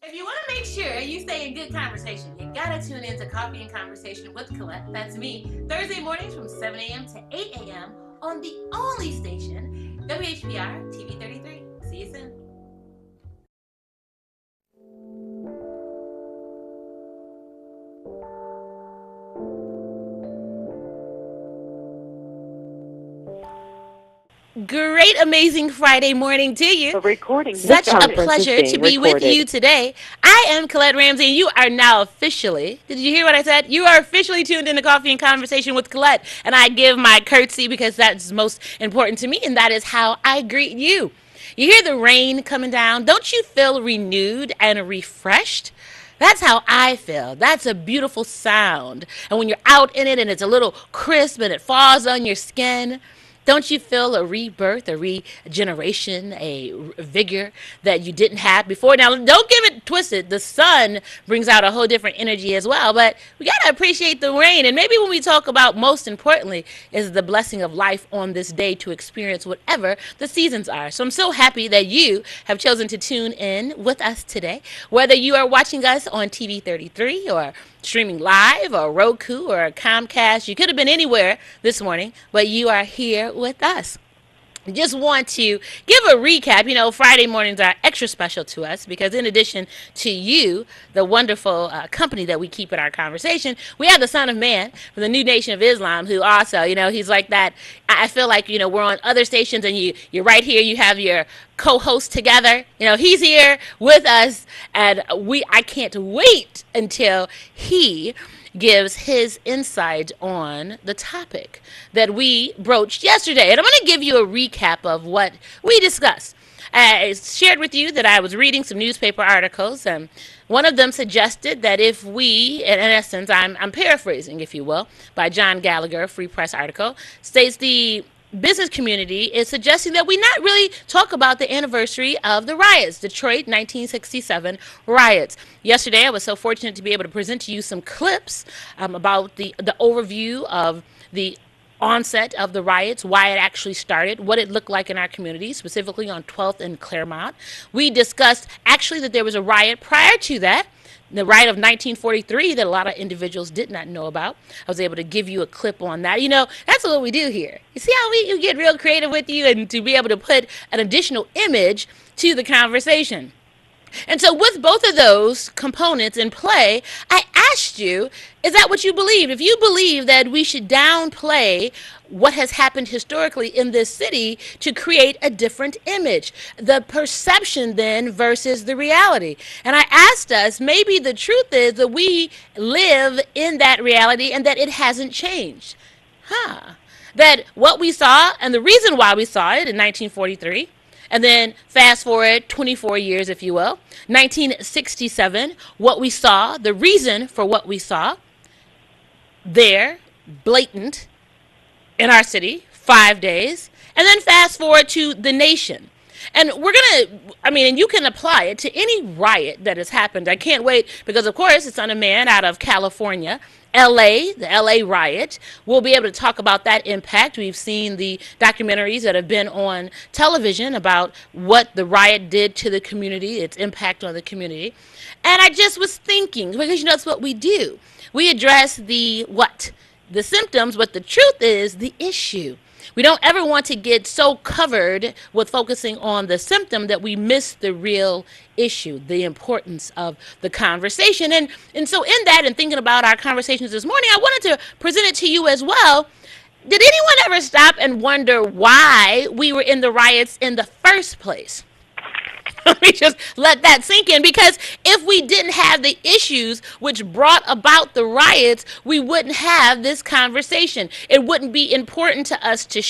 If you want to make sure you stay in good conversation, you gotta tune in to Coffee and Conversation with Collette. That's me, Thursday mornings from 7 a.m. to 8 a.m. on the only station, WHBR TV 33. See you soon. Great, amazing Friday morning to you. A recording. This Such a conference is pleasure to being be with recorded. you today. I am Collette Ramsey, and you are now officially, did you hear what I said? You are officially tuned in to Coffee and Conversation with Collette, and I give my curtsy because that's most important to me, and that is how I greet you. You hear the rain coming down? Don't you feel renewed and refreshed? That's how I feel. That's a beautiful sound. And when you're out in it and it's a little crisp and it falls on your skin, don't you feel a rebirth, a regeneration, a vigor that you didn't have before? Now, don't give it twisted. The sun brings out a whole different energy as well, but we got to appreciate the rain. And maybe when we talk about most importantly is the blessing of life on this day to experience whatever the seasons are. So I'm so happy that you have chosen to tune in with us today, whether you are watching us on TV 33 or streaming live or Roku or Comcast. You could have been anywhere this morning, but you are here with us. Just want to give a recap. You know, Friday mornings are extra special to us because, in addition to you, the wonderful company that we keep in our conversation, we have the Son of Man from the New Nation of Islam, who also, he's like that. I feel like, we're on other stations and you're right here. You have your co-host together. He's here with us, and I can't wait until he gives his insight on the topic that we broached yesterday. And I'm going to give you a recap of what we discussed. I shared with you that I was reading some newspaper articles, and one of them suggested that if we, in essence, I'm paraphrasing, if you will, by John Gallagher, a Free Press article, states the business community is suggesting that we not really talk about the anniversary of the riots, Detroit 1967 riots. Yesterday, I was so fortunate to be able to present to you some clips about the overview of the onset of the riots, why it actually started, what it looked like in our community, specifically on 12th and Claremont. We discussed actually that there was a riot prior to that, the riot of 1943, that a lot of individuals did not know about. I was able to give you a clip on that. That's what we do here. You see how you get real creative with you and to be able to put an additional image to the conversation. And so with both of those components in play, I asked you, is that what you believe? If you believe that we should downplay what has happened historically in this city to create a different image, the perception then versus the reality. And I asked us, maybe the truth is that we live in that reality and that it hasn't changed. That what we saw and the reason why we saw it in 1943, and then fast forward 24 years, if you will, 1967, what we saw, the reason for what we saw, there, blatant, in our city, 5 days, and then fast forward to the nation. And we're going to, and you can apply it to any riot that has happened. I can't wait because, of course, it's on a man out of California, LA, the LA riot. We'll be able to talk about that impact. We've seen the documentaries that have been on television about what the riot did to the community, its impact on the community. And I just was thinking, because that's what we do. We address the what? The symptoms, but the truth is the issue. We don't ever want to get so covered with focusing on the symptom that we miss the real issue, the importance of the conversation. And so in that, and thinking about our conversations this morning, I wanted to present it to you as well. Did anyone ever stop and wonder why we were in the riots in the first place? Let me just let that sink in, because if we didn't have the issues which brought about the riots, we wouldn't have this conversation. It wouldn't be important to us to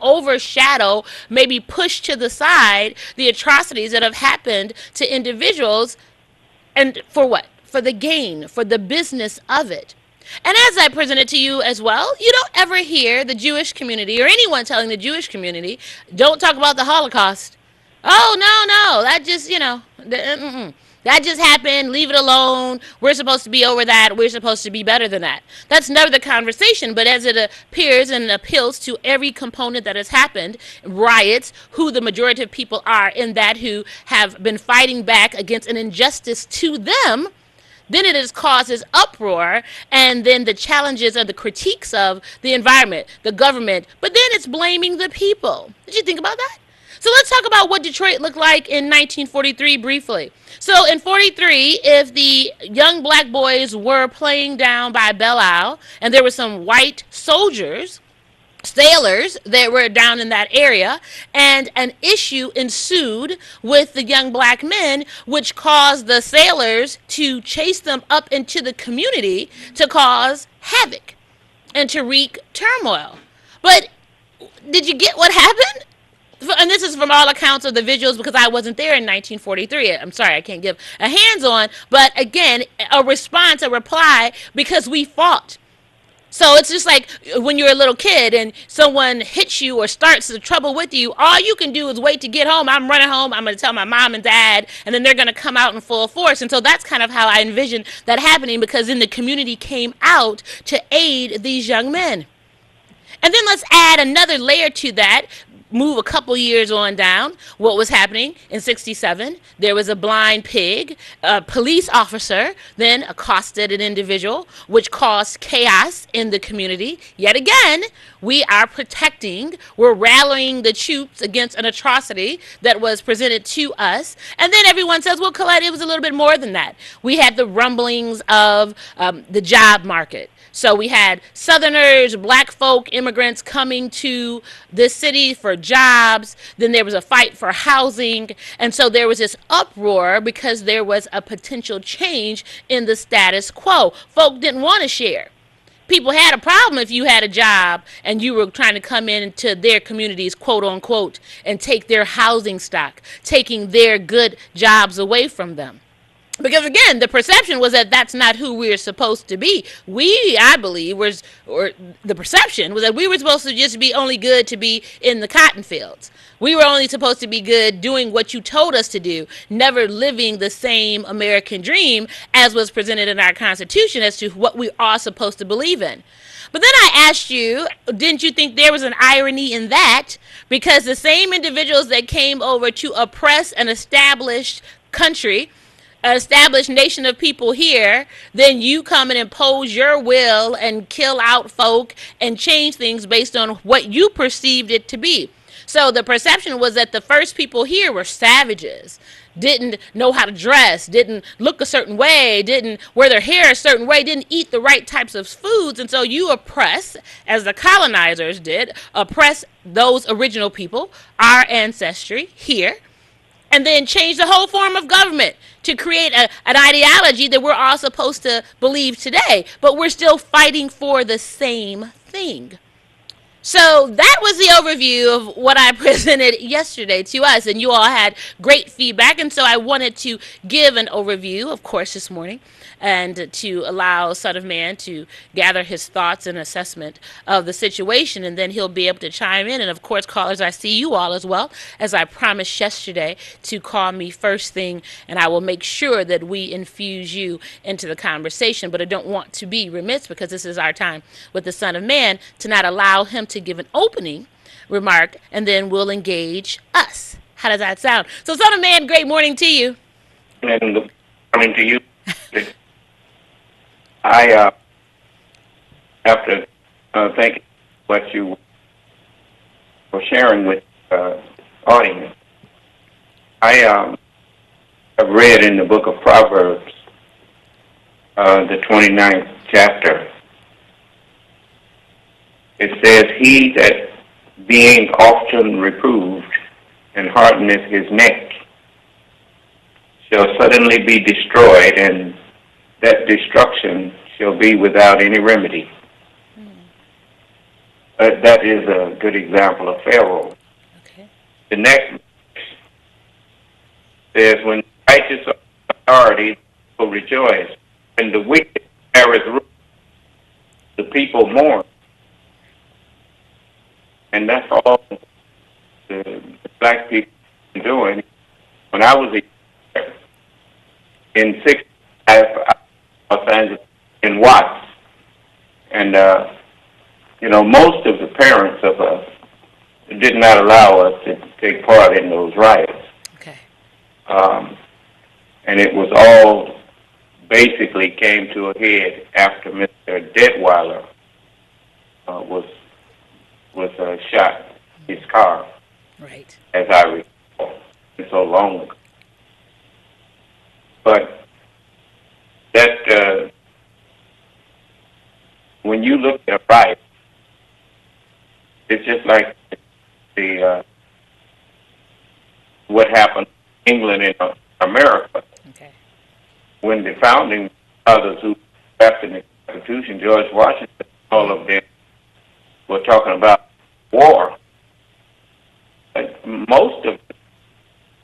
overshadow, maybe push to the side the atrocities that have happened to individuals. And for what? For the gain, for the business of it. And as I presented to you as well, you don't ever hear the Jewish community or anyone telling the Jewish community, don't talk about the Holocaust. Oh, no, no. That just, that just happened. Leave it alone. We're supposed to be over that. We're supposed to be better than that. That's never the conversation. But as it appears and appeals to every component that has happened, riots, who the majority of people are in that who have been fighting back against an injustice to them, then it is causes uproar, and then the challenges or the critiques of the environment, the government, but then it's blaming the people. Did you think about that? So let's talk about what Detroit looked like in 1943 briefly. So in 43, if the young black boys were playing down by Belle Isle and there were some white soldiers, sailors that were down in that area, and an issue ensued with the young black men, which caused the sailors to chase them up into the community to cause havoc and to wreak turmoil. But did you get what happened? And this is from all accounts of the visuals because I wasn't there in 1943. I'm sorry, I can't give a hands on, but again, a response, a reply, because we fought. So it's just like when you're a little kid and someone hits you or starts the trouble with you, all you can do is wait to get home. I'm running home. I'm going to tell my mom and dad, and then they're going to come out in full force. And so that's kind of how I envision that happening, because then the community came out to aid these young men. And then let's add another layer to that. Move a couple years on down. What was happening in 67? There was a blind pig. A police officer then accosted an individual, which caused chaos in the community. Yet again, we are protecting, we're rallying the troops against an atrocity that was presented to us. And then everyone says, well, Collette, it was a little bit more than that. We had the rumblings of the job market. So we had Southerners, black folk, immigrants coming to this city for jobs. Then there was a fight for housing. And so there was this uproar because there was a potential change in the status quo. Folk didn't want to share. People had a problem if you had a job and you were trying to come into their communities, quote unquote, and take their housing stock, taking their good jobs away from them. Because again, the perception was that that's not who we're supposed to be. I believe, or the perception was that we were supposed to just be only good to be in the cotton fields. We were only supposed to be good doing what you told us to do, never living the same American dream as was presented in our Constitution as to what we are supposed to believe in. But then I asked you, didn't you think there was an irony in that? Because the same individuals that came over to oppress an established country, an established nation of people here, then you come and impose your will and kill out folk and change things based on what you perceived it to be. So the perception was that the first people here were savages, didn't know how to dress, didn't look a certain way, didn't wear their hair a certain way, didn't eat the right types of foods. And so you oppress, as the colonizers did, oppress those original people, our ancestry here, and then change the whole form of government to create an ideology that we're all supposed to believe today. But we're still fighting for the same thing. So that was the overview of what I presented yesterday to us, and you all had great feedback, and so I wanted to give an overview, of course, this morning, and to allow Son of Man to gather his thoughts and assessment of the situation, and then he'll be able to chime in. And of course, callers, I see you all as well, as I promised yesterday, to call me first thing, and I will make sure that we infuse you into the conversation. But I don't want to be remiss, because this is our time with the Son of Man, to not allow him to give an opening remark, and then we'll engage us. How does that sound? So, Son of Man, great morning to you. And good morning to you. I have to thank you for what you were sharing with the audience. I have read in the book of Proverbs, the 29th chapter. It says, "He that being often reproved and hardeneth his neck shall suddenly be destroyed, and that destruction shall be without any remedy." That is a good example of Pharaoh. Okay. The next says, "When righteous authority will rejoice, when the wicked careth rule, the people mourn." And that's all the black people doing. When I was in '65, Los Angeles in Watts, and most of the parents of us did not allow us to take part in those riots. Okay. And it was all basically came to a head after Mr. Detweiler was shot in his car, Right. as I recall, so long ago. But that when you look at a riot, it's just like the what happened in England and America Okay. when the founding fathers who drafted the Constitution, George Washington, all of them were talking about war. But most of the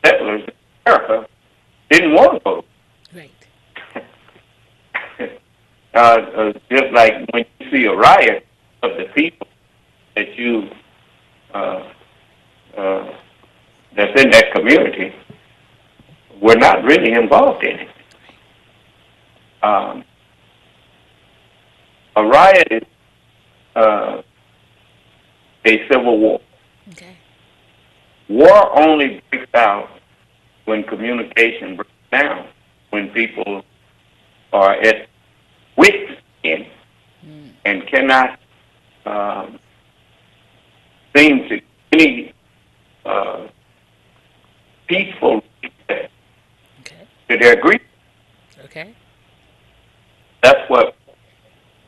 settlers in America didn't want to vote. Right. Just like when you see a riot of the people that you that's in that community, we're not really involved in it. A riot is a civil war. Okay. War only breaks out when communication breaks down, when people are at wit's end and cannot seem to any peaceful Okay. to their grief. Okay. That's what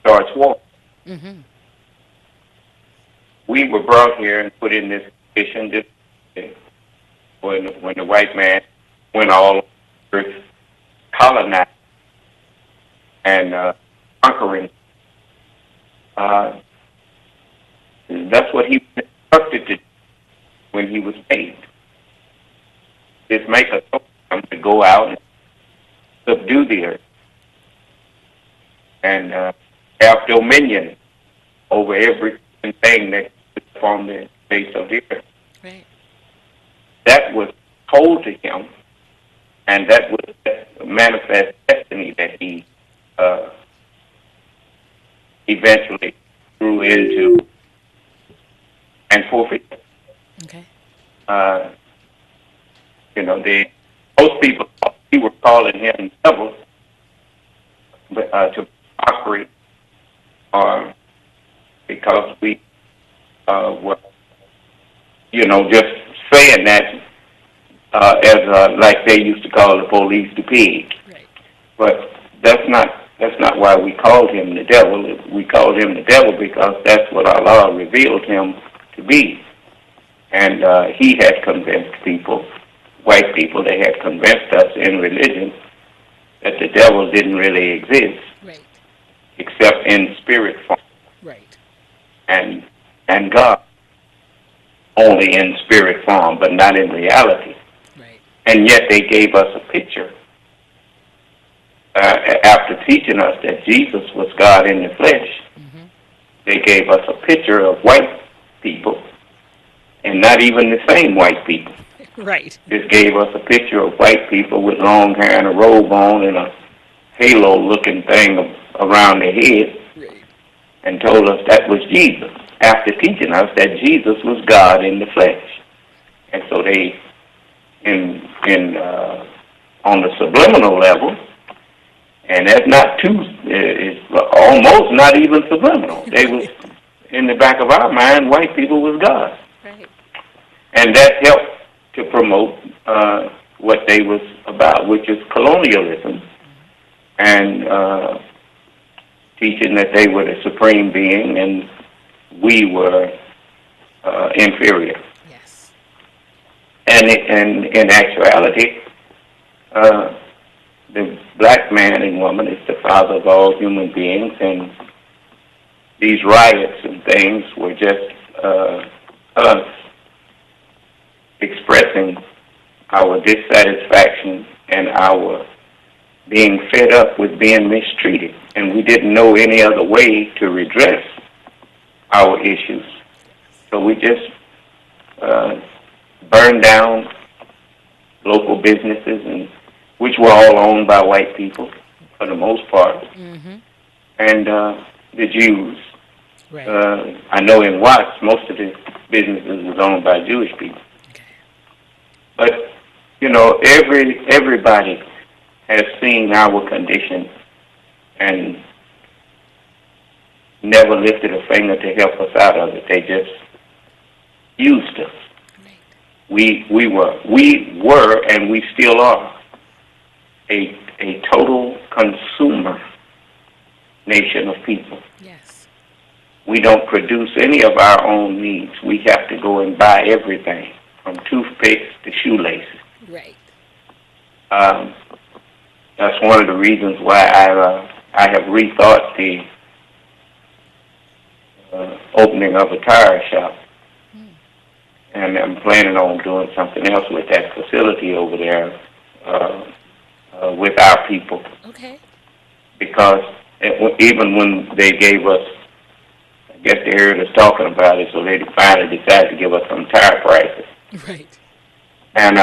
starts war. Mm-hmm. We were brought here and put in this position just when the white man went all over earth, colonizing and conquering. That's what he was instructed to do when he was made. Just make a program to go out and subdue the earth and have dominion over every thing that is on the face of the earth. Right. That was told to him, and that was the manifest destiny that he eventually grew into and fulfilled. Okay. Most people we were calling him devil, but to mockery, or because we were, just saying that as like they used to call the police the pig. Right. But that's not why we called him the devil. We called him the devil because that's what Allah revealed him to be. And he had convinced people, white people, they had convinced us in religion that the devil didn't really exist, Right. except in spirit form, Right. and God only in spirit form, but not in reality. Right. And yet they gave us a picture after teaching us that Jesus was God in the flesh. Mm-hmm. They gave us a picture of white people, and not even the same white people. Right. Just gave us a picture of white people with long hair and a robe on and a halo-looking thing around their head, Right. and told us that was Jesus, after teaching us that Jesus was God in the flesh. And so they, on the subliminal level, and that's not too, it's almost not even subliminal. They was, in the back of our mind, white people was God. Right. And that helped to promote what they was about, which is colonialism, and teaching that they were the supreme being and we were inferior. Yes. And in actuality, the black man and woman is the father of all human beings, and these riots and things were just us expressing our dissatisfaction and our being fed up with being mistreated. And we didn't know any other way to redress our issues. So we just burned down local businesses, and which were all owned by white people for the most part, Mm-hmm. and the Jews. Right. I know in Watts, most of the businesses was owned by Jewish people. Okay. But everybody has seen our condition and never lifted a finger to help us out of it. They just used us. Right. We were, and we still are a total consumer nation of people. Yes. We don't produce any of our own needs. We have to go and buy everything, from toothpicks to shoelaces. Right. Um, that's one of the reasons why I have rethought the opening of a tire shop, and I'm planning on doing something else with that facility over there with our people, Okay. because even when they gave us, I guess they heard us talking about it, so they finally decided to give us some tire prices. Right. And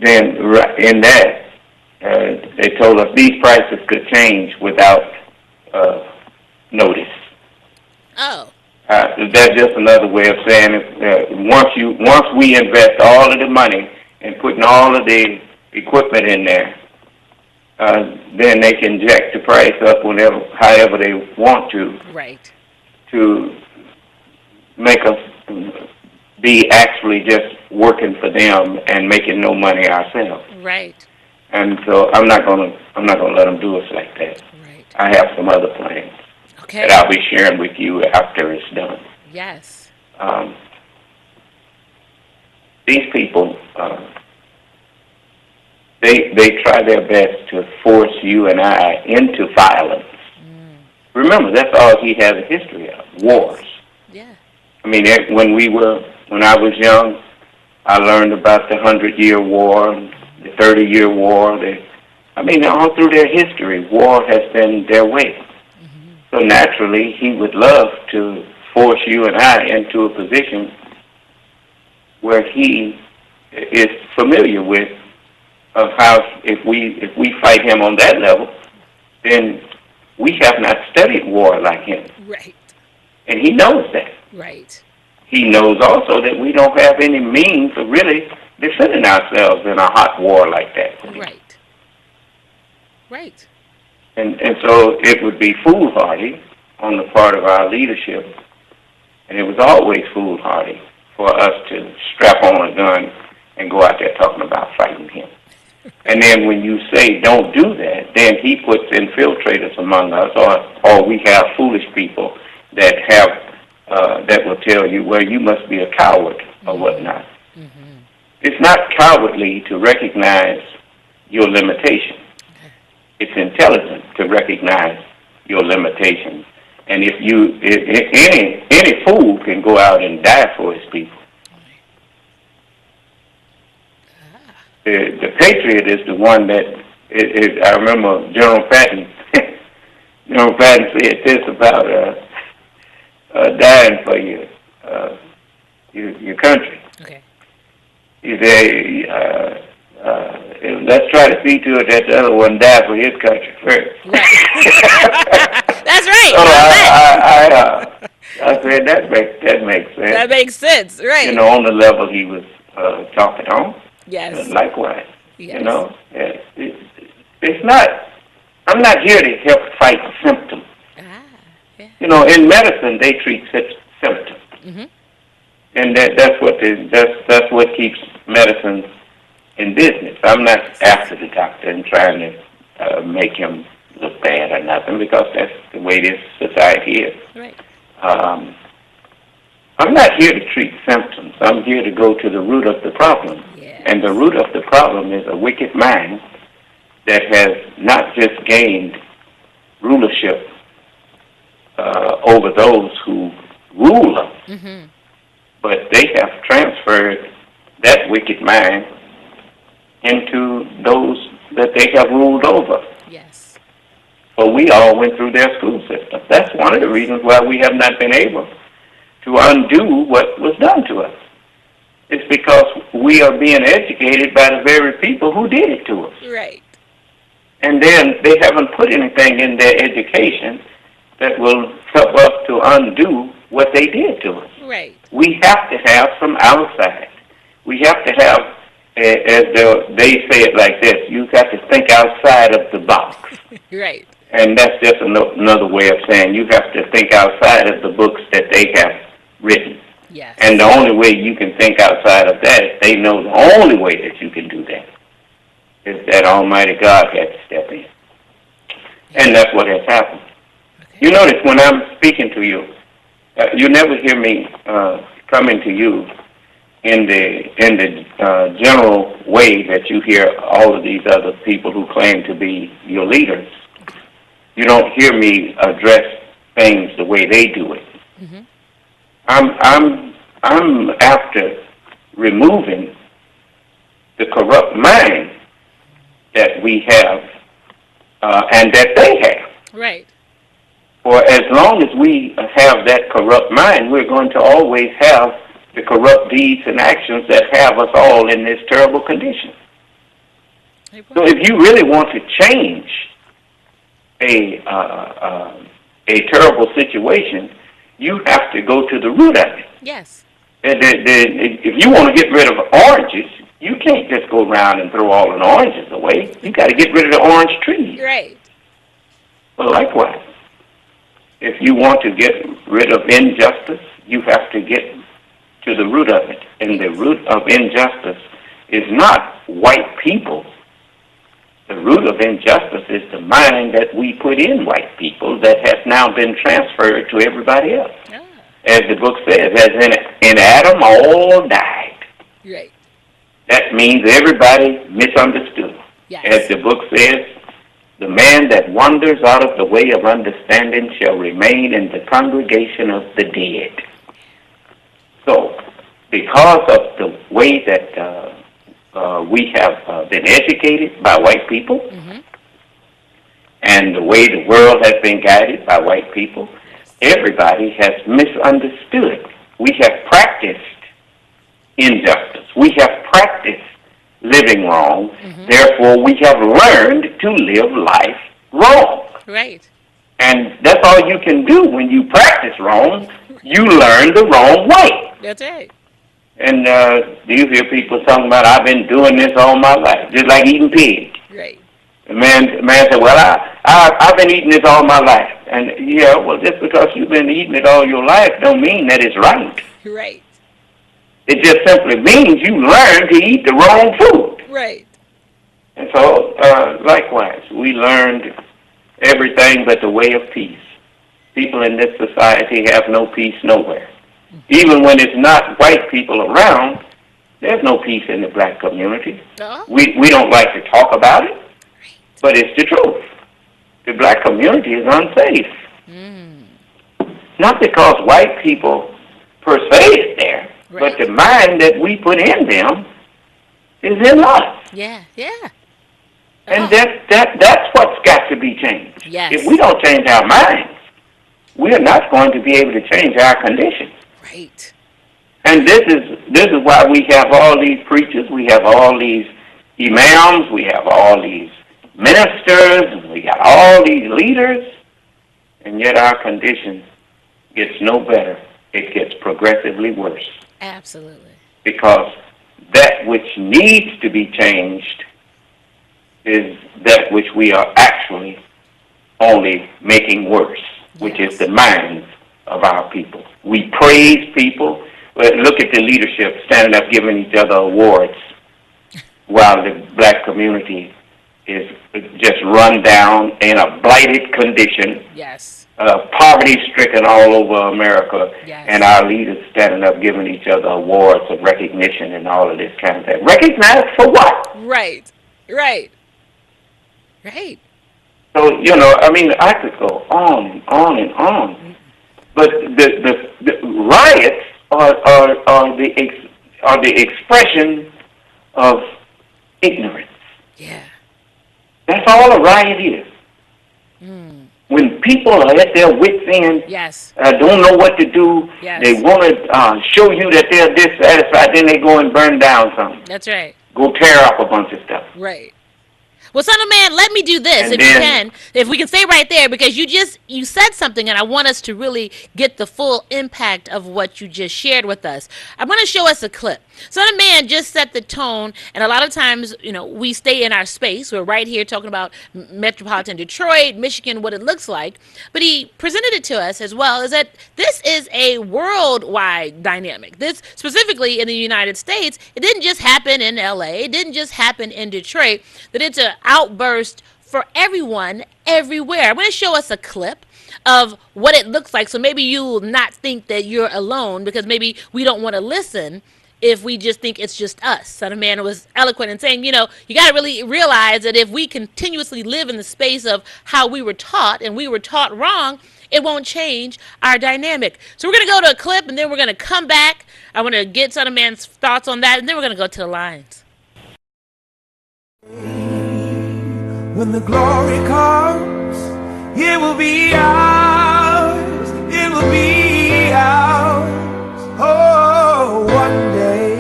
then in that, they told us these prices could change without notice. Oh. That's just another way of saying it. Once we invest all of the money in putting all of the equipment in there, then they can jack the price up however they want Right. to make us be actually just working for them and making no money ourselves. Right. And so I'm not gonna let them do us like that. Right. I have some other plans Okay. that I'll be sharing with you after it's done. Yes. These people, they try their best to force you and I into violence. Remember, that's all he has a history of, wars. Yeah. I mean, when I was young, I learned about the 100-Year War, the 30-Year War. All through their history, war has been their way. So naturally, he would love to force you and I into a position where he is familiar with how if we fight him on that level, then we have not studied war like him. Right. And he knows that. Right. He knows also that we don't have any means of really defending ourselves in a hot war like that. Right. Right. And so it would be foolhardy on the part of our leadership, and it was always foolhardy for us to strap on a gun and go out there talking about fighting him. And then when you say don't do that, then he puts infiltrators among us, or we have foolish people that will tell you, well, you must be a coward or whatnot. Mm-hmm. It's not cowardly to recognize your limitations. It's intelligent to recognize your limitations. And if any fool can go out and die for his people. The patriot is the one that I remember General Patton. General Patton said this about dying for your country. Okay. He said, let's try to see to it that the other one died for his country first. Right. That's right. So I said that makes sense. That makes sense. Right. On the level he was talking on. Yes. Likewise. Yes. It's not. I'm not here to help fight symptoms. Yeah. In medicine they treat symptoms, and that's what keeps medicine in business. I'm not after the doctor and trying to make him look bad or nothing, because that's the way this society is. Right. I'm not here to treat symptoms. I'm here to go to the root of the problem. Yes. And the root of the problem is a wicked mind that has not just gained rulership over those who rule them, but they have transferred that wicked mind into those that they have ruled over. Yes. So we all went through their school system. That's one of the reasons why we have not been able to undo what was done to us. It's because we are being educated by the very people who did it to us. Right. And then they haven't put anything in their education that will help us to undo what they did to us. Right. We have to have some outside. We have to have, they say it like this, you got to think outside of the box. Right. And that's just another way of saying you have to think outside of the books that they have written. Yes. And the only way you can think outside of that, is they know the only way that you can do that is that Almighty God had to step in. And that's what has happened. Okay. You notice when I'm speaking to you, you never hear me coming to you in the general way that you hear all of these other people who claim to be your leaders. You don't hear me address things the way they do it. Mm-hmm. I'm after removing the corrupt mind that we have and that they have. Right. For as long as we have that corrupt mind, we're going to always have the corrupt deeds and actions that have us all in this terrible condition. So if you really want to change a terrible situation, you have to go to the root of it. Yes. If you want to get rid of oranges, you can't just go around and throw all the oranges away. You got to get rid of the orange trees. Right. Well, likewise, if you want to get rid of injustice, you have to get to the root of it. And the root of injustice is not white people. The root of injustice is the mind that we put in white people that has now been transferred to everybody else. Ah. As the book says, as in Adam all died. Right. That means everybody misunderstood. Yes. As the book says, the man that wanders out of the way of understanding shall remain in the congregation of the dead. So, because of the way that we have been educated by white people, Mm-hmm. and the way the world has been guided by white people, everybody has misunderstood. We have practiced injustice. We have practiced living wrong. Mm-hmm. Therefore, we have learned to live life wrong. Right. And that's all you can do when you practice wrong. You learn the wrong way. That's right. And do you hear people talking about, I've been doing this all my life, just like eating pig. Right. The man said, well, I've been eating this all my life. And, yeah, well, just because you've been eating it all your life don't mean that it's right. Right. It just simply means you learn to eat the wrong food. Right. And so, likewise, we learned everything but the way of peace. People in this society have no peace nowhere. Even when it's not white people around, there's no peace in the black community. Oh. We don't like to talk about it, but it's the truth. The black community is unsafe. Mm. Not because white people per se is there, Right. but the mind that we put in them is in us. Yeah. Yeah. And Oh. that's what's got to be changed. Yes. If we don't change our minds, we are not going to be able to change our condition. Right. And this is why we have all these preachers, we have all these imams, we have all these ministers, we got all these leaders, and yet our condition gets no better. It gets progressively worse. Absolutely. Because that which needs to be changed is that which we are actually only making worse, which is the minds of our people. We praise people. Look at the leadership standing up giving each other awards while the black community is just run down in a blighted condition, Yes. poverty-stricken all over America, Yes. and our leaders standing up giving each other awards of recognition and all of this kind of thing. Recognized for what? Right. Right. Right. So, I mean, I could go on and on and on. But the riots are the expression of ignorance. Yeah. That's all a riot is. Mm. When people are at their wits' end, Yes. don't know what to do. They Yes. want to show you that they're dissatisfied, then they go and burn down something. That's right. Go tear up a bunch of stuff. Right. Well, son of man, let me do this And if you then, can, if we can stay right there, because you said something, and I want us to really get the full impact of what you just shared with us. I'm going to show us a clip. Son of man just set the tone, and a lot of times, we stay in our space. We're right here talking about metropolitan Detroit, Michigan, what it looks like, but he presented it to us as well. Is that this is a worldwide dynamic. This specifically in the United States, it didn't just happen in LA, it didn't just happen in Detroit. That it's an outburst for everyone everywhere. I'm going to show us a clip of what it looks like, so maybe you will not think that you're alone, because maybe we don't want to listen if we just think it's just us. Son of Man was eloquent in saying, you got to really realize that if we continuously live in the space of how we were taught, and we were taught wrong, it won't change our dynamic. So we're going to go to a clip, and then we're going to come back. I want to get Son of Man's thoughts on that, and then we're going to go to the lines. When the glory comes, it will be ours, it will be ours. Oh, one day,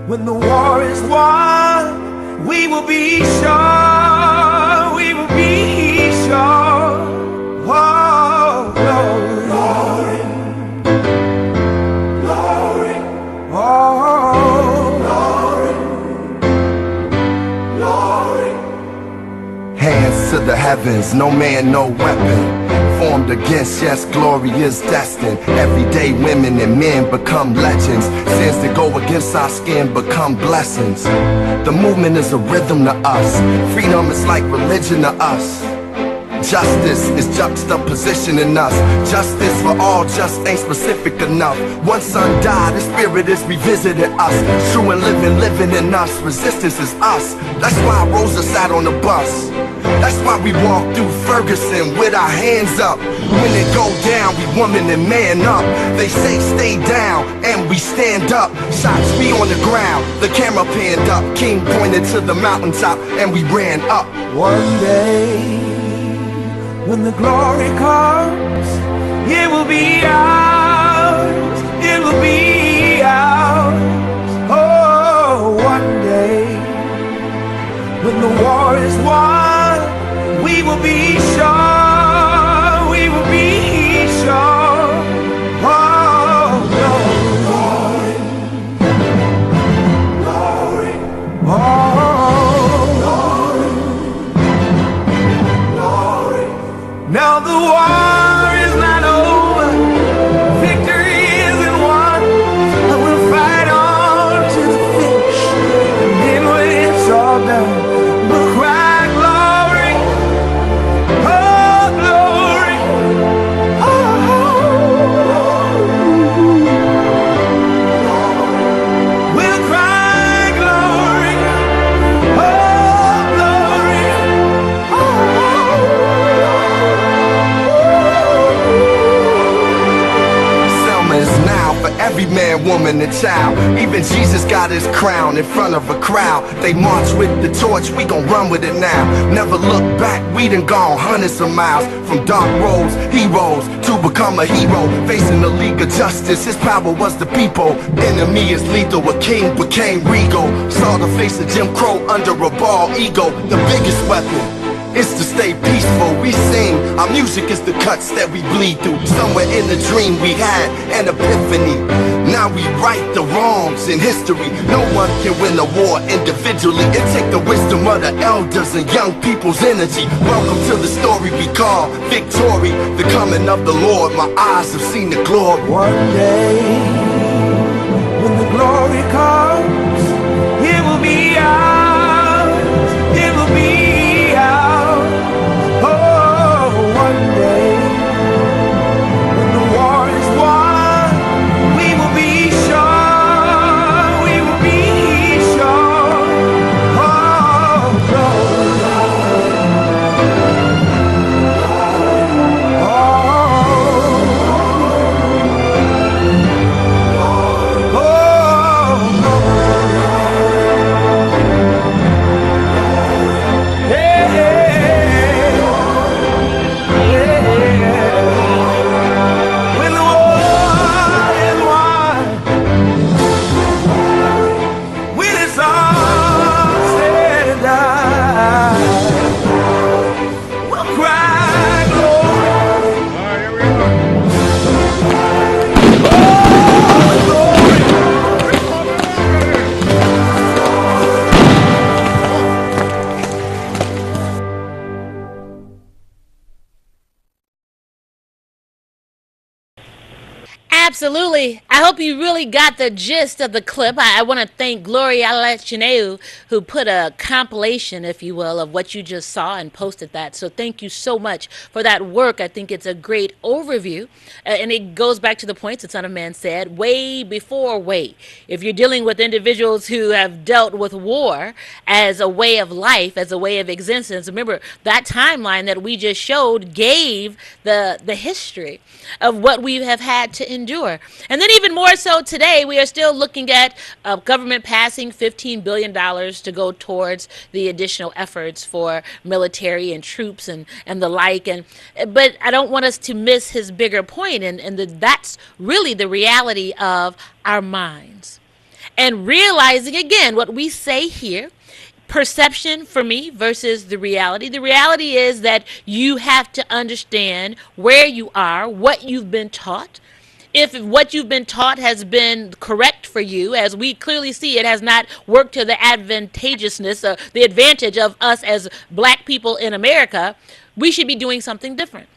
when the war is won, we will be sure, we will be sure. Oh, glory, glory, glory, oh, glory, glory. Hands to the heavens, no man, no weapon formed against, yes, glory is destined. Everyday women and men become legends. Sins that go against our skin become blessings. The movement is a rhythm to us. Freedom is like religion to us. Justice is juxtapositioning us. Justice for all just ain't specific enough. One son died, his spirit is revisiting us. True and living in us. Resistance is us. That's why Rosa sat on the bus. That's why we walk through Ferguson with our hands up. When it go down, we woman and man up. They say stay down, and we stand up. Shots be on the ground, the camera panned up. King pointed to the mountaintop, and we ran up. One day, when the glory comes, it will be ours, it will be ours. Oh, one day, when the war is won, we will be sure, we will be sure. Oh, glory, glory, glory, glory. Now the war is not over, victory isn't won, but we'll fight on to the finish, and then when it's all done, we'll cry glory, oh glory, oh, we'll cry glory, oh glory, Selma is now for every man, woman, and child. Even Jesus got his crown in front of a crowd. They march with the torch, we gon' run with it now. Never look back, we done gone hundreds of miles. From dark roads, heroes, to become a hero. Facing the League of Justice, his power was the people. Enemy is lethal, a king became regal. Saw the face of Jim Crow under a bald ego. The biggest weapon is to stay peaceful. We sing, our music is the cuts that we bleed through. Somewhere in the dream we had an epiphany. Now we right the wrongs in history. No one can win a war individually. It take the wisdom of the elders and young people's energy. Welcome to the story we call victory. The coming of the Lord, my eyes have seen the glory. one day, when the glory comes, it will be ours, it will be ours. Oh, one day, when the war is won, we will be sure, we will be sure. Oh, glory, oh, oh, Absolutely. I hope you really got the gist of the clip. I want to thank Gloria Alachineu, who put a compilation, if you will, of what you just saw and posted that. So thank you so much for that work. I think it's a great overview. And it goes back to the points that Son of Man said way before way. If you're dealing with individuals who have dealt with war as a way of life, as a way of existence, remember that timeline that we just showed gave the history of what we have had to endure. And then even more so today, we are still looking at government passing $15 billion to go towards the additional efforts for military and troops and the like. But I don't want us to miss his bigger point, and that's really the reality of our minds. And realizing, again, what we say here, perception for me versus the reality. The reality is that you have to understand where you are, what you've been taught. If what you've been taught has been correct for you, as we clearly see it has not worked to the advantageousness, the advantage of us as black people in America, we should be doing something different.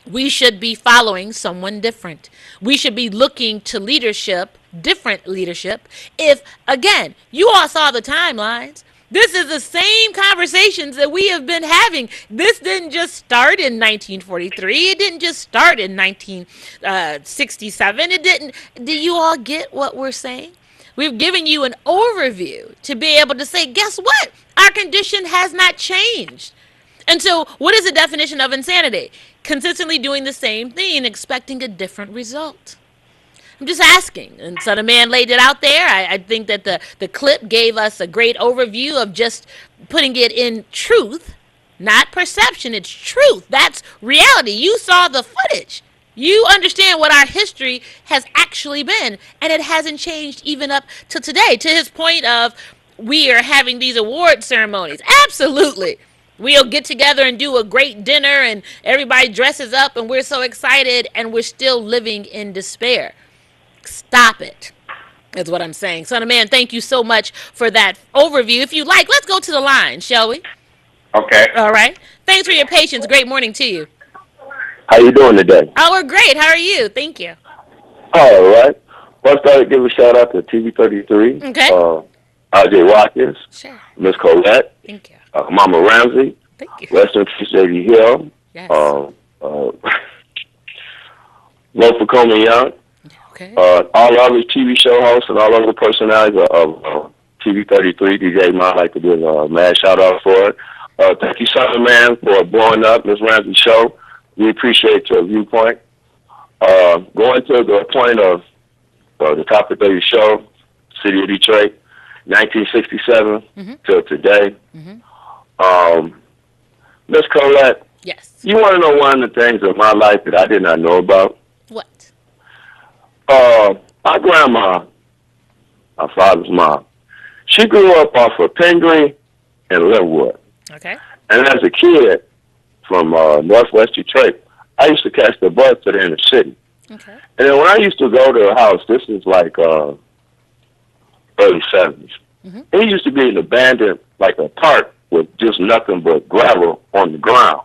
We should be following someone different. We should be looking to leadership, different leadership. If, again, you all saw the timelines, this is the same conversations that we have been having. This didn't just start in 1943. It didn't just start in 1967. It didn't. Do you all get what we're saying? We've given you an overview to be able to say, guess what? Our condition has not changed. And so what is the definition of insanity? Consistently doing the same thing and expecting a different result. I'm just asking. And so the man laid it out there. I think that the clip gave us a great overview of just putting it in truth, not perception. It's truth. That's reality. You saw the footage. You understand what our history has actually been, and it hasn't changed even up to today. To his point of we are having these award ceremonies. Absolutely. We'll get together and do a great dinner, and everybody dresses up, and we're so excited, and we're still living in despair. Stop it. That's what I'm saying. Son of Man, thank you so much for that overview. If you like, let's go to the line, shall we? Okay. All right. Thanks for your patience. Great morning to you. How you doing today? Oh, we're great. How are you? Thank you. All right. First, I'd give a shout out to TV33. Okay. RJ Watkins. Sure. Miss Collette. Thank you. Mama Ramsey. Thank you. Rest in peace, J.D. Hill. Yes. Lofa Coleman Young. Okay. All other TV show hosts and all other personalities of TV33. DJ I'd like to give a mad shout out for it. Thank you, Son of Man, for blowing up Miss Ramsey's show. We appreciate your viewpoint. Going to the point of the topic of your show, City of Detroit, 1967 till today. Miss Collette, Yes. you want to know one of the things in my life that I did not know about? What? My grandma, my father's mom, she grew up off of Pingree and Linwood. Okay. And as a kid from northwest Detroit, I used to catch the bus to the inner city. Okay. And then when I used to go to the house, this is like early 70s. It used to be an abandoned, like a park with just nothing but gravel on the ground.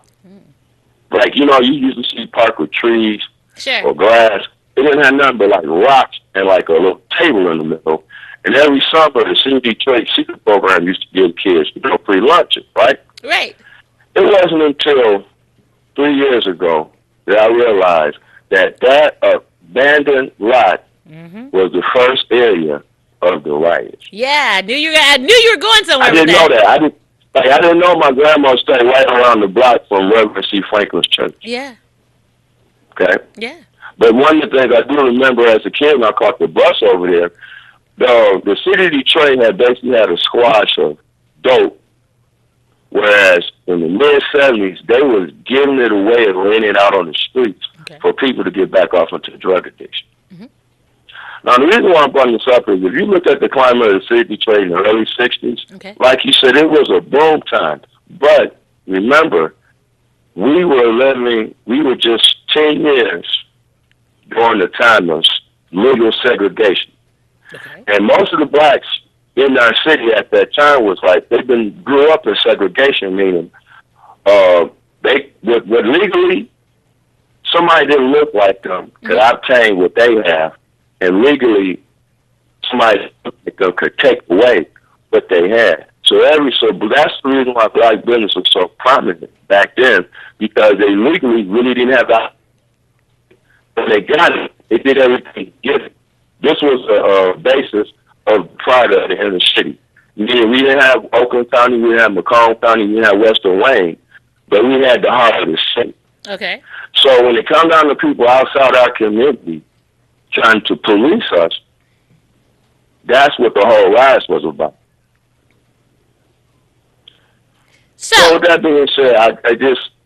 Like, you know, you usually see park with trees Sure. or grass. It didn't have nothing but like rocks and like a little table in the middle. And every summer, the City of Detroit Secret Program used to give kids, free lunches, right? Right. It wasn't until 3 years ago that I realized that that abandoned lot was the first area of the riots. Yeah, I knew you were going somewhere. I didn't with know that. that. I didn't know my grandma stayed right around the block from Reverend C. Franklin's church. Yeah. Okay? Yeah. But one of the things I do remember as a kid when I caught the bus over there, the city of Detroit had basically had a squash of dope, whereas in the mid-'70s, they was giving it away and laying it out on the streets for people to get back off into drug addiction. Now, the reason why I'm bringing this up is if you look at the climate of the city of Detroit in the early 60s, like you said, it was a boom time. But remember, we were just 10 years during the time of legal segregation. And most of the blacks in our city at that time was like, grew up in segregation, meaning they were legally somebody didn't look like them could obtain what they have, and legally somebody like them could take away what they had. So that's the reason why black business was so prominent back then, because they legally really didn't have that. When they got it, they did everything to get it. This was a basis of pride of the inner city. Meaning we didn't have Oakland County, we didn't have Macomb County, we didn't have Western Wayne, but we had the heart of the city. Okay. So when it comes down to people outside our community trying to police us, that's what the whole rise was about. So with that being said,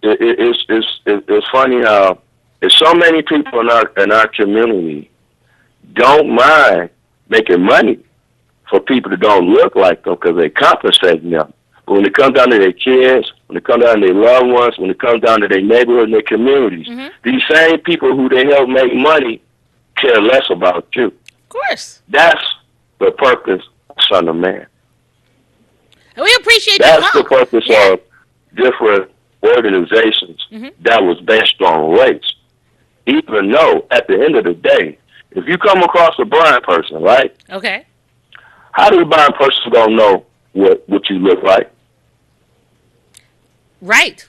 it's funny how there's so many people in our community don't mind making money for people that don't look like them because they compensate them. But when it comes down to their kids, when it comes down to their loved ones, when it comes down to their neighborhood and their communities, these same people who they help make money care less about you. Of course. That's the purpose of Son of Man. And we appreciate That's your the purpose of different organizations that was based on race. Even though, at the end of the day, if you come across a blind person, right? Okay. How does a blind person gonna know what you look like? Right.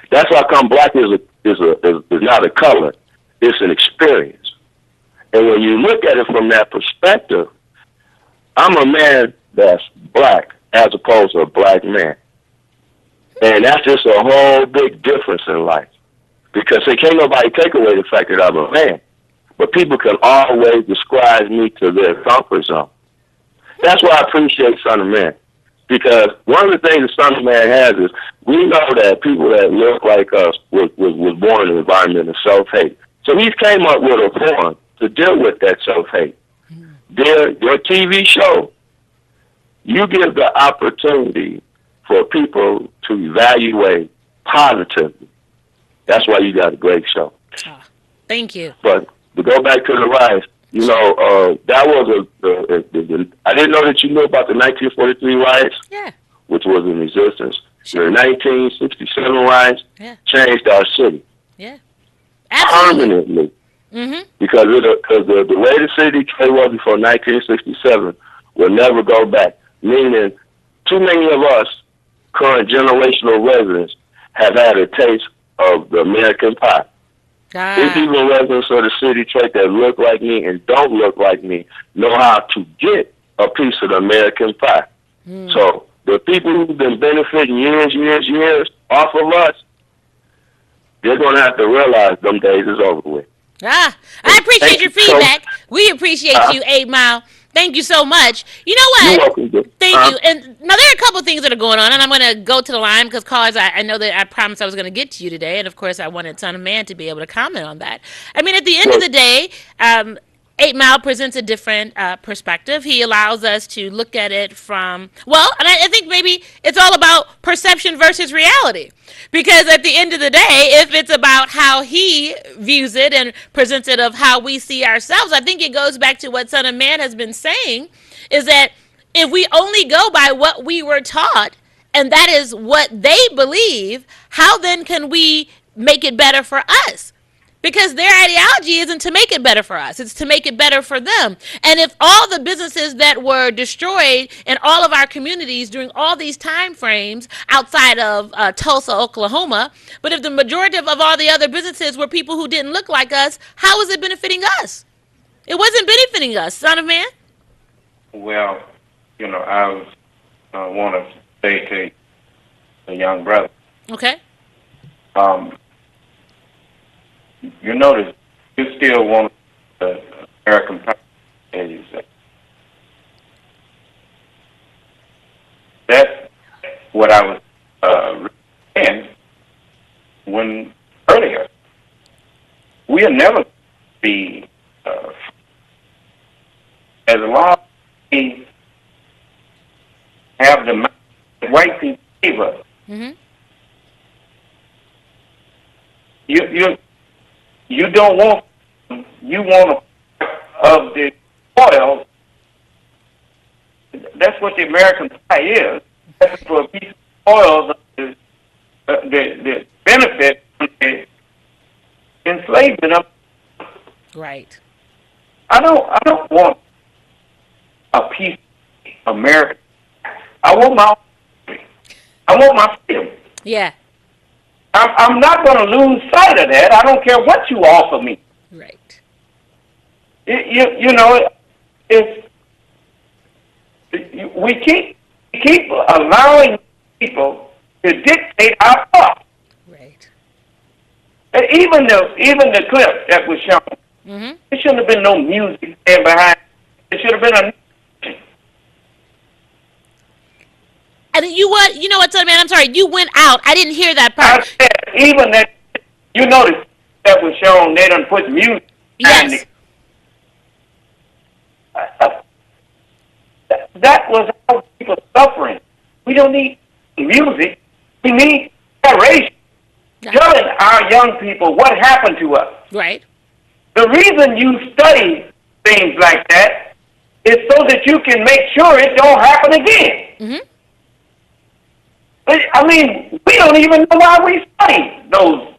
That's why come black is not a color; it's an experience. And when you look at it from that perspective, I'm a man that's black as opposed to a black man, and that's just a whole big difference in life. Because they can't nobody take away the fact that I'm a man, but people can always describe me to their comfort zone. That's why I appreciate Son of Man. Because one of the things the Son of Man has is we know that people that look like us was born in an environment of self-hate. So he came up with a form to deal with that self-hate. Your TV show, you give the opportunity for people to evaluate positively. That's why you got a great show. Oh, thank you. But to go back to the rise, that was I didn't know that you knew about the 1943 riots, which was in existence. The 1967 riots changed our city permanently. Because the way the city Detroit was before 1967 will never go back. Meaning, too many of us, current generational residents, have had a taste of the American pie. There's even residents of the city Detroit that look like me and don't look like me know how to get a piece of the American pie. So the people who've been benefiting years off of us, they're going to have to realize them days is over with. I appreciate your feedback. We appreciate you, 8 Mile. Thank you so much. You know what? You're welcome. Thank you. And now there are a couple things that are going on, and I'm going to go to the line because callers, I know that I promised I was going to get to you today, and of course I wanted Son of Man to be able to comment on that. I mean, at the end of the day, 8 Mile presents a different perspective. He allows us to look at it from, and I think maybe it's all about perception versus reality. Because at the end of the day, if it's about how he views it and presents it of how we see ourselves, I think it goes back to what Son of Man has been saying, is that if we only go by what we were taught, and that is what they believe, how then can we make it better for us? Because their ideology isn't to make it better for us. It's to make it better for them. And if all the businesses that were destroyed in all of our communities during all these time frames outside of Tulsa, Oklahoma, but if the majority of all the other businesses were people who didn't look like us, how is it benefiting us? It wasn't benefiting us, Son of Man. Well, I want to say to the young brother. Okay. You notice you still want the American pie, as you say. That's what I was saying earlier. We'll never be as long as we have the white people save us. You don't want, you want of the oil. That's what the American pie is. That's for a piece of oil, the benefit from the enslavement. achievement of. Right. I don't want a piece of America. I want my freedom. Yeah. I'm not going to lose sight of that. I don't care what you offer me. Right. You know, it's we keep allowing people to dictate our thoughts. Right. And even the clip that was shown, Mm-hmm. there shouldn't have been no music there behind. It should have been a. And you know what, son, man? I'm sorry. You went out. I didn't hear that I part. said even that. You notice that was shown. They done put music behind Yes. it. That was how people suffering. We don't need music. We need narration. Telling our young people what happened to us. Right. The reason you study things like that is so that you can make sure it don't happen again. Mm-hmm. I mean, we don't even know why we study those,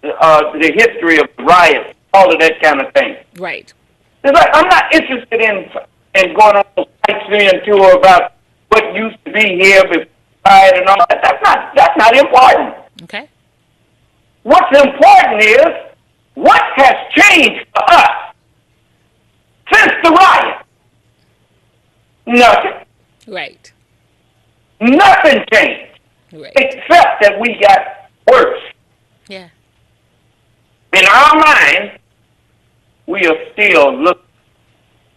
the history of riots, all of that kind of thing. Right. It's like, I'm not interested in going on a sightseeing tour about what used to be here before riot and all that. That's not important. Okay. What's important is what has changed for us since the riot. Nothing. Right. Nothing changed Right. except that we got worse. Yeah. In our mind, we are still looking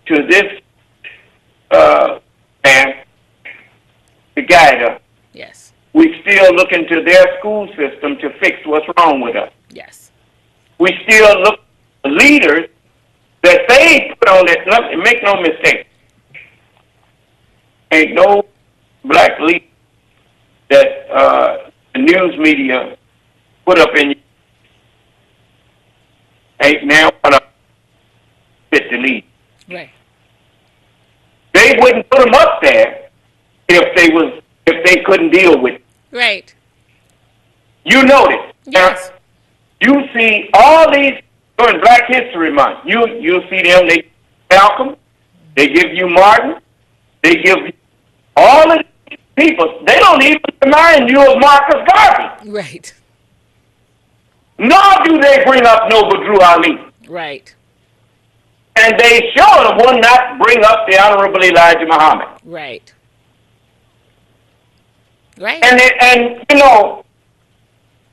to this man to guide us. Yes. We still looking to their school system to fix what's wrong with us. Yes. We still look to leaders that they put on that. Make no mistake. Ain't no black leader that the news media put up in. Ain't now gonna fit the lead. Right. They wouldn't put them up there if they couldn't deal with it. Right. You notice. Yes. You see all these during Black History Month. You see them. They Malcolm. They give you Martin. They give you all of these people. They don't even remind you of Marcus Garvey. Right. Nor do they bring up Noble Drew Ali. Right. And they sure will not bring up the Honorable Elijah Muhammad. Right. Right. And you know,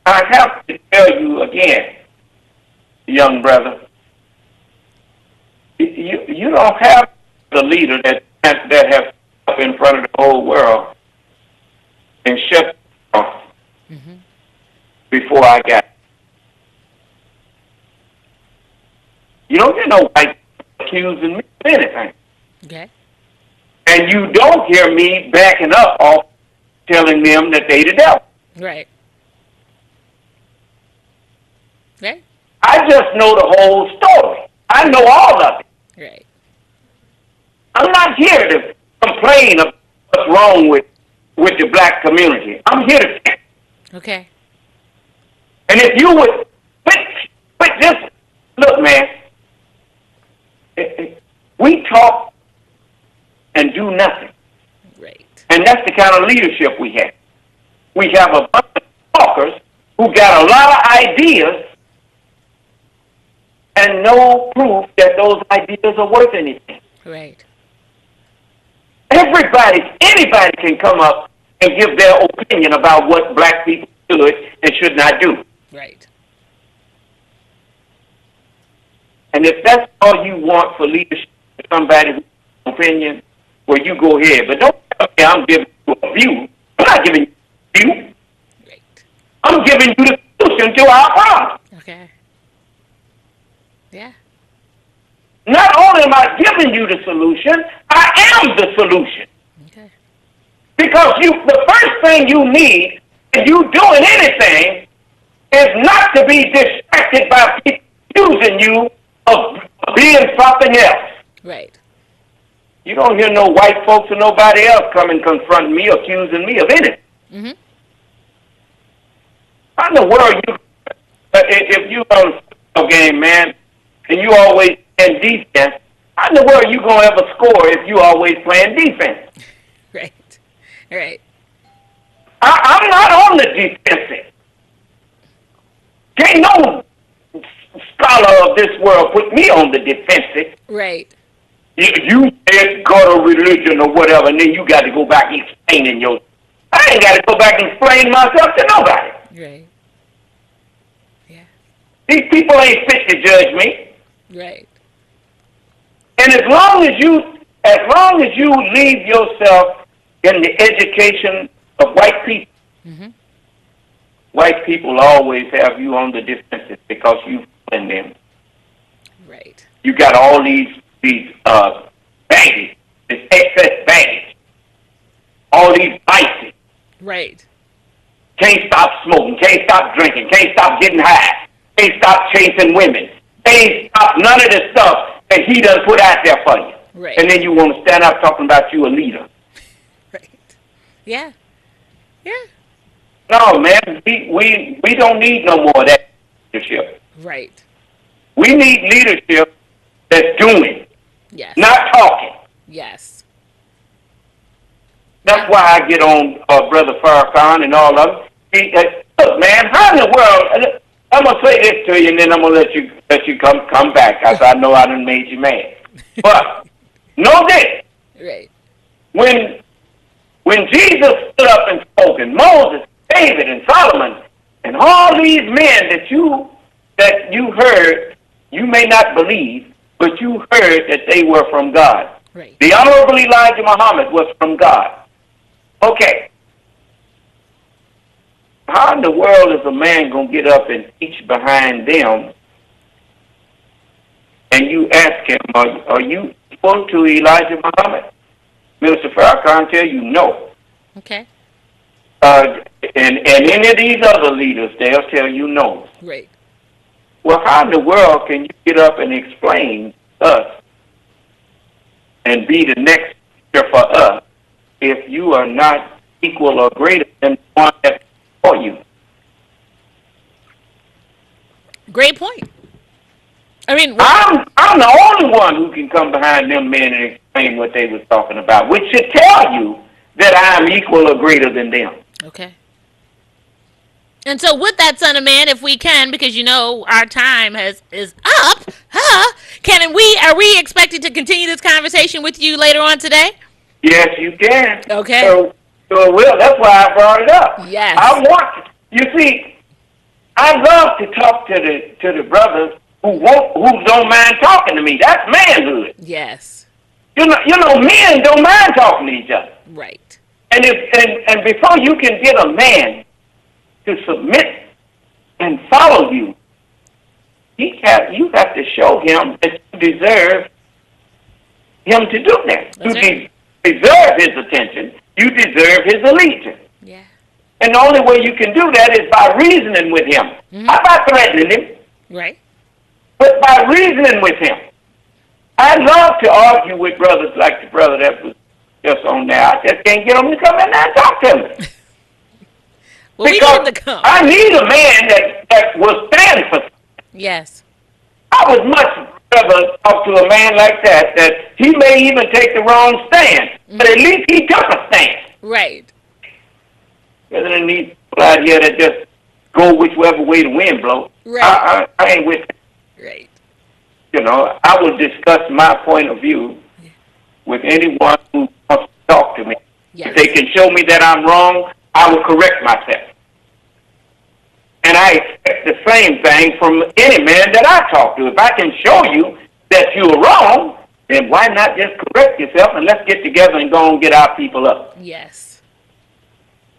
I have to tell you again, young brother, you don't have the leader that has up in front of the whole world and shut off before I got. You don't get no white accusing me of anything. Okay. And you don't hear me backing up off telling them that they the devil. Right. Right. I just know the whole story. I know all of it. Right. I'm not here to complain of what's wrong with the black community. I'm here to fix. Okay. And if you would quit this, look, man, we talk and do nothing. Right. And that's the kind of leadership we have. We have a bunch of talkers who got a lot of ideas and no proof that those ideas are worth anything. Right. Anybody can come up and give their opinion about what black people should and should not do. Right. And if that's all you want for leadership, somebody with an opinion, well, you go ahead. But don't tell me I'm giving you a view. I'm not giving you a view. Right. I'm giving you the solution to our problem. Okay. Yeah. Not only am I giving you the solution, I am the solution. Okay. Because the first thing you need when you doing anything is not to be distracted by people accusing you of being something else. Right. You don't hear no white folks or nobody else come and confront me, accusing me of anything. Mm-hmm. How in the world if you game, man, and you always playing defense, how in the world you gonna ever score if you always playing defense? Right. Right. I'm not on the defensive. Can't no scholar of this world put me on the defensive. Right. You said God or religion or whatever, and then you got to go back explaining your. I ain't got to go back and explain myself to nobody. Right. Yeah. These people ain't fit to judge me. Right. And as long as you leave yourself in the education of white people, white people always have you on the defensive because you in them. Right. You got all these baggage, this excess baggage, all these vices. Right. Can't stop smoking, can't stop drinking, can't stop getting high, can't stop chasing women, can't stop none of the stuff that he done put out there for you. Right. And then you want to stand up talking about you a leader. Right. Yeah. Yeah. No, man, we don't need no more of that leadership. Right. We need leadership that's doing, Yes. not talking. Yes. That's why I get on Brother Farrakhan and all of them. Look, man, how in the world? I'm gonna say this to you, and then I'm gonna let you come back, because I know I done made you mad. But know this: Right. when Jesus stood up and spoke, and Moses, David, and Solomon, and all these men that you heard, you may not believe, but you heard that they were from God. Right. The Honorable Elijah Muhammad was from God. Okay. How in the world is a man going to get up and teach behind them, and you ask him, are you equal to Elijah Muhammad? Mr. Farrakhan tell you no. Okay. And any of these other leaders, they'll tell you no. Right. Well, how in the world can you get up and explain us and be the next leader for us if you are not equal or greater than the one that's for you? Great point. I mean, I'm the only one who can come behind them men and explain what they was talking about, which should tell you that I'm equal or greater than them. okay. And so, with that, son of man, if we can, because our time is up, are we expected to continue this conversation with you later on today? Yes, you can. Okay. So well, that's why I brought it up. Yes. You see, I love to talk to the brothers who don't mind talking to me. That's manhood. Yes. You know, men don't mind talking to each other. Right. And before you can get a man to submit and follow you, you have to show him that you deserve him to do that. That's You right. deserve his attention. You deserve his allegiance. Yeah. And the only way you can do that is by reasoning with him. Not by threatening him, Right. but by reasoning with him. I love to argue with brothers like the brother that was just on there. I just can't get him to come in there and talk to me. Well, we Because need him to come. I need a man that will stand for something. Yes. I would much rather talk to a man like that he may even take the wrong stand, but at least he took a stand. Right. Rather than these people out here that just go whichever way the wind blows. Right. I ain't with that. Right. I will discuss my point of view with anyone who wants to talk to me. Yes. If they can show me that I'm wrong, I will correct myself. And I expect the same thing from any man that I talk to. If I can show you that you're wrong, then why not just correct yourself and let's get together and go and get our people up? Yes.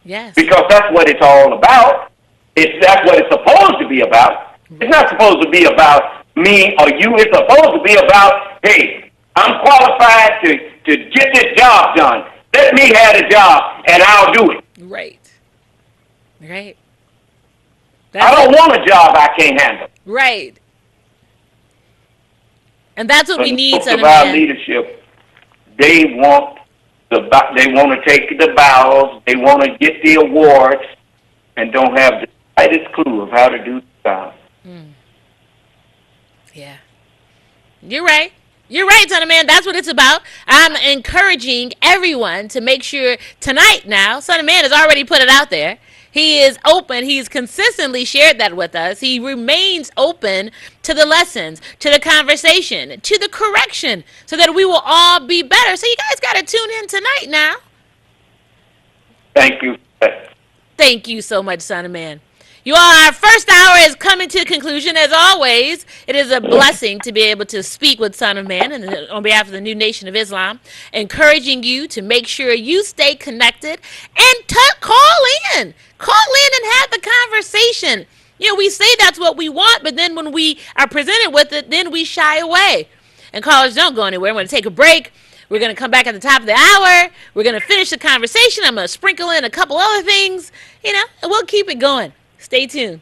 Yes. Because that's what it's all about. That's what it's supposed to be about. It's not supposed to be about me or you. It's supposed to be about, hey, I'm qualified to get this job done. Let me have the job and I'll do it. Right. Right. I don't want a job I can't handle. Right. And that's what we need, Most son of of our man. leadership, they want to take the bows, they want to get the awards, and don't have the slightest clue of how to do the job. Yeah. You're right. You're right, Son of Man. That's what it's about. I'm encouraging everyone to make sure tonight now, Son of Man has already put it out there. He is open. He's consistently shared that with us. He remains open to the lessons, to the conversation, to the correction, so that we will all be better. So you guys got to tune in tonight now. Thank you. Thank you so much, Son of Man. You all, our first hour is coming to a conclusion. As always, it is a blessing to be able to speak with Son of Man and on behalf of the new Nation of Islam, encouraging you to make sure you stay connected and call in. Call in and have the conversation. You know, we say that's what we want, but then when we are presented with it, then we shy away. And callers don't go anywhere. I'm going to take a break. We're going to come back at the top of the hour. We're going to finish the conversation. I'm going to sprinkle in a couple other things, you know, and we'll keep it going. Stay tuned.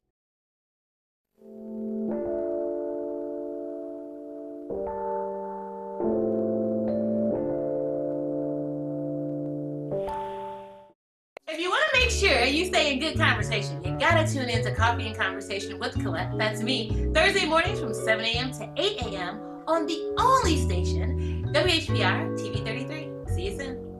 If you want to make sure you stay in good conversation, you gotta tune in to Coffee and Conversation with Collette. That's me. Thursday mornings from 7 a.m. to 8 a.m. on the only station, WHBR TV 33. See you soon.